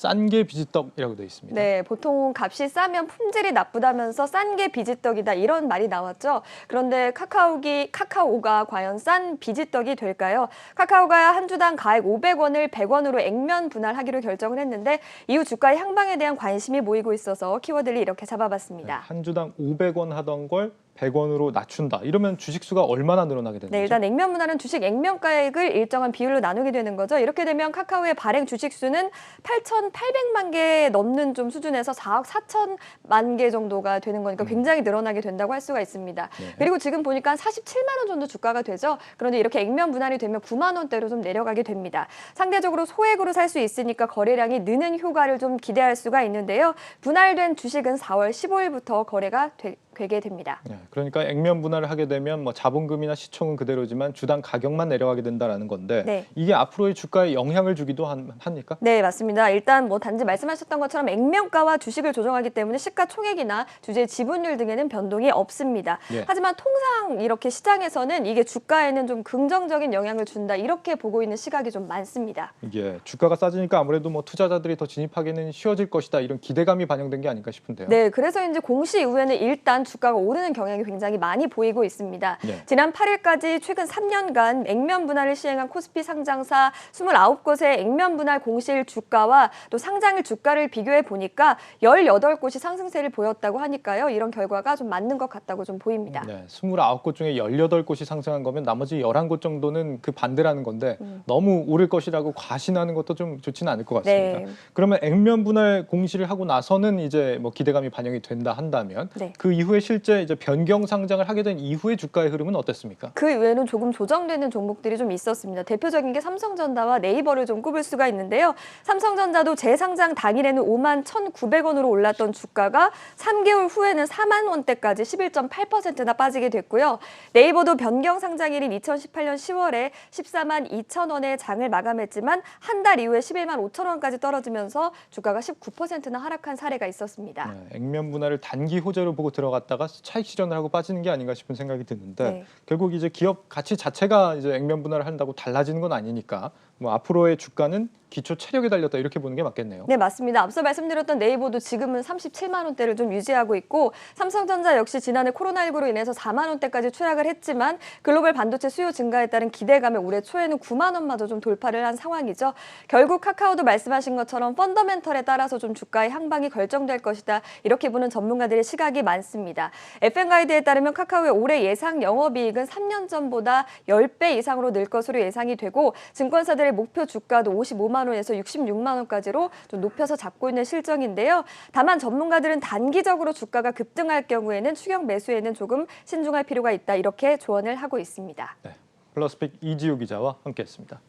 싼 게 비지떡이라고 되어 있습니다. 네, 보통 값이 싸면 품질이 나쁘다면서 싼 게 비지떡이다 이런 말이 나왔죠. 그런데 카카오가 과연 싼 비지떡이 될까요? 카카오가 한 주당 가액 500원을 100원으로 액면 분할하기로 결정을 했는데 이후 주가의 향방에 대한 관심이 모이고 있어서 키워드를 이렇게 잡아봤습니다. 네, 한 주당 500원 하던 걸 100원으로 낮춘다. 이러면 주식수가 얼마나 늘어나게 되는 네, 거죠? 일단 액면 분할은 주식 액면가액을 일정한 비율로 나누게 되는 거죠. 이렇게 되면 카카오의 발행 주식수는 8,800만 개 넘는 좀 수준에서 4억 4천만 개 정도가 되는 거니까 굉장히 늘어나게 된다고 할 수가 있습니다. 네. 그리고 지금 보니까 한 47만 원 정도 주가가 되죠. 그런데 이렇게 액면 분할이 되면 9만 원대로 좀 내려가게 됩니다. 상대적으로 소액으로 살 수 있으니까 거래량이 느는 효과를 좀 기대할 수가 있는데요. 분할된 주식은 4월 15일부터 거래가 되게 됩니다. 네, 그러니까 액면 분할을 하게 되면 뭐 자본금이나 시총은 그대로지만 주당 가격만 내려가게 된다라는 건데 네. 이게 앞으로의 주가에 영향을 주기도 합니까? 네, 맞습니다. 일단 뭐 단지 말씀하셨던 것처럼 액면가와 주식을 조정하기 때문에 시가총액이나 주주의 지분율 등에는 변동이 없습니다. 예. 하지만 통상 이렇게 시장에서는 이게 주가에는 좀 긍정적인 영향을 준다 이렇게 보고 있는 시각이 좀 많습니다. 이게 주가가 싸지니까 아무래도 뭐 투자자들이 더 진입하기는 쉬워질 것이다 이런 기대감이 반영된 게 아닐까 싶은데요. 네, 그래서 이제 공시 이후에는 일단 주가가 오르는 경향이 굉장히 많이 보이고 있습니다. 네. 지난 8일까지 최근 3년간 액면 분할을 시행한 코스피 상장사 29곳의 액면 분할 공시일 주가와 또 상장일 주가를 비교해 보니까 18곳이 상승세를 보였다고 하니까요. 이런 결과가 좀 맞는 것 같다고 좀 보입니다. 네, 29곳 중에 18곳이 상승한 거면 나머지 11곳 정도는 그 반대라는 건데 너무 오를 것이라고 과신하는 것도 좀 좋지는 않을 것 같습니다. 네. 그러면 액면 분할 공시를 하고 나서는 이제 뭐 기대감이 반영이 된다 한다면 네. 그 이후에 실제 이제 변경 상장을 하게 된 이후의 주가의 흐름은 어땠습니까? 그 이외에는 조금 조정되는 종목들이 좀 있었습니다. 대표적인 게 삼성전자와 네이버를 좀 꼽을 수가 있는데요. 삼성전자도 재상장 당일에는 5만 1,900원으로 올랐던 주가가 3개월 후에는 4만 원대까지 11.8%나 빠지게 됐고요. 네이버도 변경 상장일인 2018년 10월에 14만 2천 원의 장을 마감했지만 한 달 이후에 11만 5천 원까지 떨어지면서 주가가 19%나 하락한 사례가 있었습니다. 네, 액면 분할을 단기 호재로 보고 들어갔다가 차익 실현을 하고 빠지는 게 아닌가 싶은 생각이 드는데 네. 결국 이제 기업 가치 자체가 이제 액면 분할을 한다고 달라지는 건 아니니까 뭐 앞으로의 주가는 기초 체력에 달렸다 이렇게 보는 게 맞겠네요. 네, 맞습니다. 앞서 말씀드렸던 네이버도 지금은 37만 원대를 좀 유지하고 있고 삼성전자 역시 지난해 코로나19로 인해서 4만 원대까지 추락을 했지만 글로벌 반도체 수요 증가에 따른 기대감에 올해 초에는 9만 원마저 좀 돌파를 한 상황이죠. 결국 카카오도 말씀하신 것처럼 펀더멘털에 따라서 좀 주가의 향방이 결정될 것이다. 이렇게 보는 전문가들의 시각이 많습니다. FN가이드에 따르면 카카오의 올해 예상 영업이익은 3년 전보다 10배 이상으로 늘 것으로 예상이 되고 증권사들의 목표 주가도 55만 원에서 66만 원까지로 좀 높여서 잡고 있는 실정인데요. 다만 전문가들은 단기적으로 주가가 급등할 경우에는 추격 매수에는 조금 신중할 필요가 있다. 이렇게 조언을 하고 있습니다. 네, 플러스픽 이지우 기자와 함께했습니다.